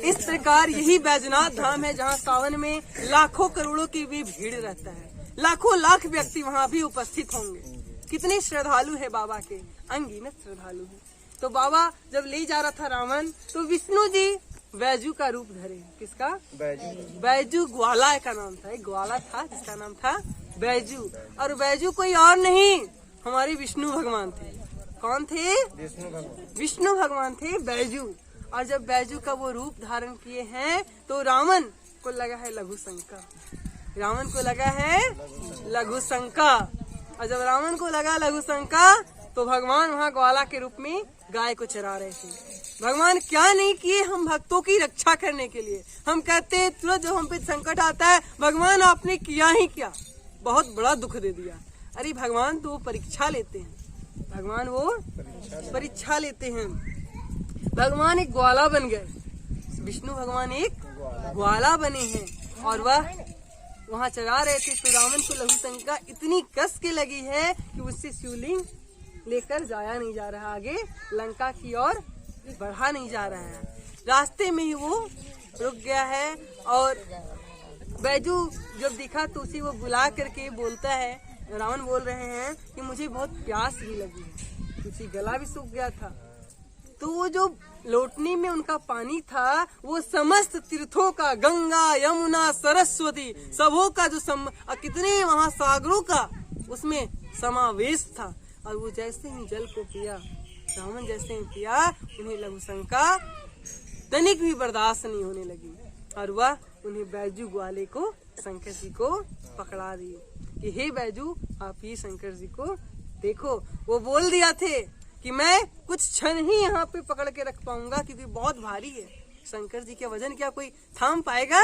इस प्रकार यही बैजनाथ धाम है जहाँ सावन में लाखों करोड़ों की भी भीड़ रहता है। लाखों लाख व्यक्ति वहाँ भी उपस्थित होंगे। कितने श्रद्धालु है बाबा के, अनगिनत श्रद्धालु है। तो बाबा जब ले जा रहा था रावण, तो विष्णु जी बैजू का रूप धरे। किसका? बैजू ग्वाला का नाम था। एक ग्वाला था जिसका नाम था बैजू। और बैजू कोई और नहीं, हमारे विष्णु भगवान थे। कौन थे? विष्णु भगवान थे बैजू। और जब बैजू का वो रूप धारण किए हैं तो रावण को लगा है लघु शंका। रावण को लगा है लघु शंका। और जब रावण को लगा लघु शंका तो भगवान वहाँ ग्वाला के रूप में गाय को चरा रहे थे। भगवान क्या नहीं किए हम भक्तों की रक्षा करने के लिए। हम कहते हैं तुरंत जब हम पे संकट आता है, भगवान आपने किया ही क्या, बहुत बड़ा दुख दे दिया। अरे भगवान तो परीक्षा लेते हैं, भगवान वो परीक्षा लेते हैं। भगवान एक ग्वाला बन गए, विष्णु भगवान एक ग्वाला बने हैं और वह वहाँ चरा रहे थे। तो रावण को लघु शंका इतनी कस के लगी है कि उससे शिवलिंग लेकर जाया नहीं जा रहा, आगे लंका की ओर बढ़ा नहीं जा रहा है। रास्ते में ही वो रुक गया है। और बैजू जब दिखा तो उसे वो बुला करके बोलता है, रावण बोल रहे हैं कि मुझे बहुत प्यास भी लगी है, उसी गला भी सूख गया था। तो वो जो लोटनी में उनका पानी था वो समस्त तीर्थों का, गंगा यमुना सरस्वती सबों का जो कितने वहाँ सागरों का उसमें समावेश था। और वो जैसे ही जल को पिया, रावण जैसे ही पिया, उन्हें लघु शंका तनिक भी बर्दाश्त नहीं होने लगी। और वह उन्हें बैजू ग्वाले को, शंकर जी को पकड़ा दिए कि हे बैजू आप ही शंकर जी को देखो। वो बोल दिया थे कि मैं कुछ क्षण ही यहाँ पे पकड़ के रख पाऊंगा क्योंकि बहुत भारी है। शंकर जी के वजन क्या कोई थाम पाएगा?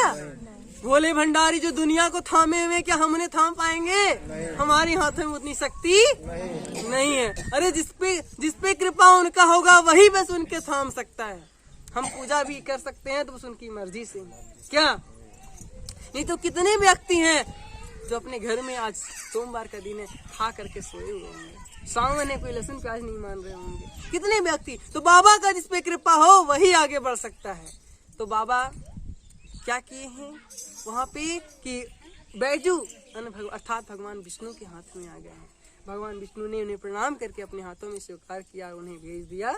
भोले भंडारी जो दुनिया को थामे हुए, क्या हमने थाम पाएंगे? हमारे हाथों में उतनी शक्ति नहीं है। अरे जिसपे कृपा उनका होगा वही बस उनके थाम सकता है। हम पूजा भी कर सकते हैं तो बस उनकी मर्जी से, क्या नहीं तो कितने व्यक्ति हैं जो अपने घर में आज सोमवार का दिन है खा करके सोए हुए होंगे, सावन है, कोई लहसुन प्याज नहीं मान रहे होंगे, कितने व्यक्ति। तो बाबा का जिस पे कृपा हो वही आगे बढ़ सकता है। तो बाबा क्या किए हैं वहाँ पे कि बैजू अर्थात भगवान विष्णु के हाथ में आ गए हैं। भगवान विष्णु ने उन्हें प्रणाम करके अपने हाथों में स्वीकार किया, उन्हें भेज दिया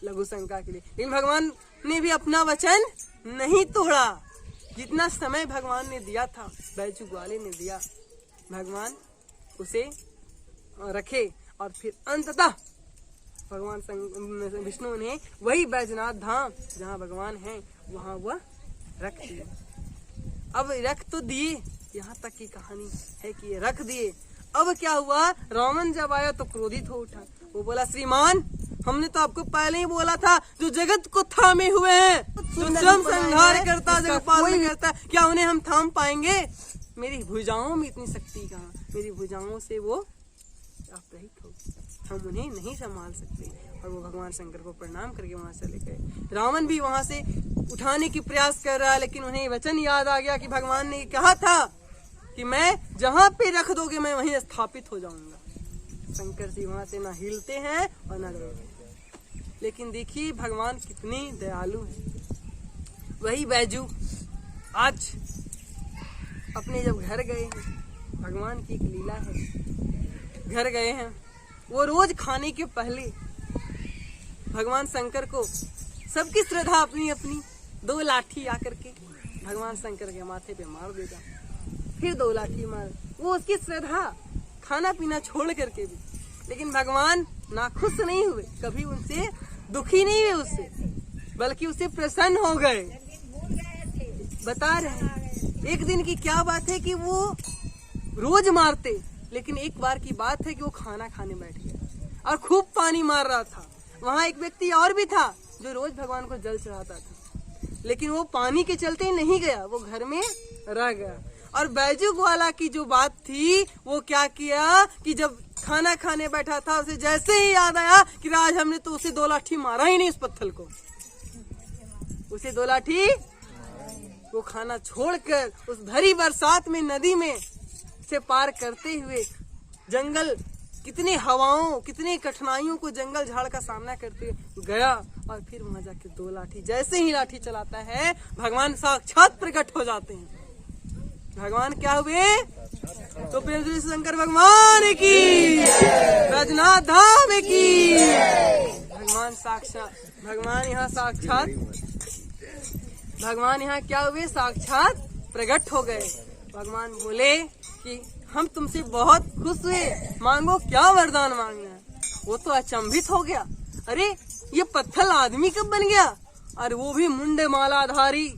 लघु शंका के लिए। लेकिन भगवान ने भी अपना वचन नहीं तोड़ा। जितना समय भगवान ने दिया था, बैजू ग्वाले ने दिया, भगवान उसे रखे। और फिर अंततः भगवान विष्णु ने वही बैजनाथ धाम जहाँ भगवान है वहाँ वह रख दिए। अब रख तो दिए, यहाँ तक की कहानी है कि ये रख दिए। अब क्या हुआ, रावण जब आया तो क्रोधित हो उठा। वो बोला श्रीमान हमने तो आपको पहले ही बोला था, जो जगत को थामे हुए हैं, जो स्वयं संहार करता, जगत पालन करता, क्या उन्हें हम थाम पाएंगे? मेरी भुजाओं में इतनी शक्ति कहाँ, मेरी भुजाओं से वो आप रहित हो, हम उन्हें नहीं संभाल सकते। और वो भगवान शंकर को प्रणाम करके वहां चले गए। रावण भी वहां से उठाने की प्रयास कर रहा है, लेकिन उन्हें वचन याद आ गया कि भगवान ने कहा था कि मैं जहां पे रख दोगे मैं वहीं स्थापित हो जाऊंगा। शंकर जी वहां से ना हिलते हैं और ना डरते। लेकिन देखिए भगवान कितनी दयालु है। वही बैजू आज अपने जब घर गए हैं, भगवान की एक लीला है, घर गए हैं, वो रोज खाने के पहले भगवान शंकर को, सबकी श्रद्धा अपनी अपनी, 2 लाठी आकर के भगवान शंकर के माथे पे मार देगा, फिर 2 लाठी मार, वो उसकी श्रद्धा, खाना पीना छोड़ करके भी। लेकिन भगवान नाखुश नहीं हुए, कभी उनसे दुखी नहीं हुए उससे, बल्कि उससे प्रसन्न हो गए। बता रहे हैं एक दिन की क्या बात है कि वो रोज मारते, लेकिन एक बार की बात है कि वो खाना खाने बैठ गया और खूब पानी मार रहा था। वहाँ एक व्यक्ति और भी था जो रोज भगवान को जल चढ़ाता था, लेकिन वो पानी के चलते नहीं गया, वो घर में रह गया। और बैजू ग्वाला की जो बात थी वो क्या किया कि जब खाना खाने बैठा था, उसे जैसे ही याद आया कि आज हमने तो उसे 2 लाठी मारा ही नहीं, उस पत्थर को, उसे 2 लाठी, वो खाना छोड़कर उस भरी बरसात में नदी में से पार करते हुए जंगल कितनी हवाओं, कितनी कठिनाइयों को जंगल झाड़ का सामना करते गया और फिर वहां जाके 2 लाठी, जैसे ही लाठी चलाता है भगवान साक्षात प्रकट हो जाते हैं। भगवान क्या हुए? तो प्रेम से शंकर भगवान की, बैजनाथ धाम की। भगवान साक्षात, भगवान यहाँ साक्षात, भगवान यहाँ क्या हुए? साक्षात प्रकट हो गए। भगवान बोले कि हम तुमसे बहुत खुश हुए, मांगो क्या वरदान मांगना है। वो तो अचंभित हो गया, अरे ये पत्थर आदमी कब बन गया? और वो भी मुंडे मालाधारी,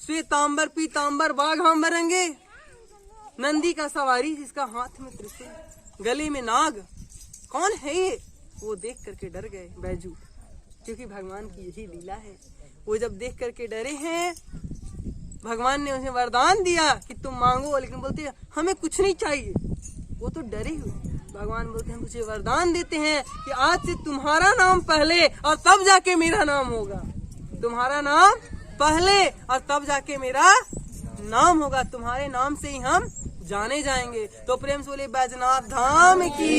श्वेतांबर पीतांबर बाघांबरंगे, नंदी का सवारी, जिसका हाथ में त्रिशूल, गले में नाग, कौन है ये? वो देख करके डर गए बैजू, क्योंकि भगवान की यही लीला है। वो जब देख करके डरे हैं, भगवान ने उन्हें वरदान दिया कि तुम मांगो, लेकिन बोलते हमें कुछ नहीं चाहिए। वो तो डरे हुए। भगवान बोलते हैं तुझे वरदान देते हैं कि आज से तुम्हारा नाम पहले और तब जाके मेरा नाम होगा। तुम्हारा नाम पहले और तब जाके मेरा नाम होगा। तुम्हारे नाम से ही हम जाने जाएंगे। तो प्रेम से बोले बैजनाथ धाम की।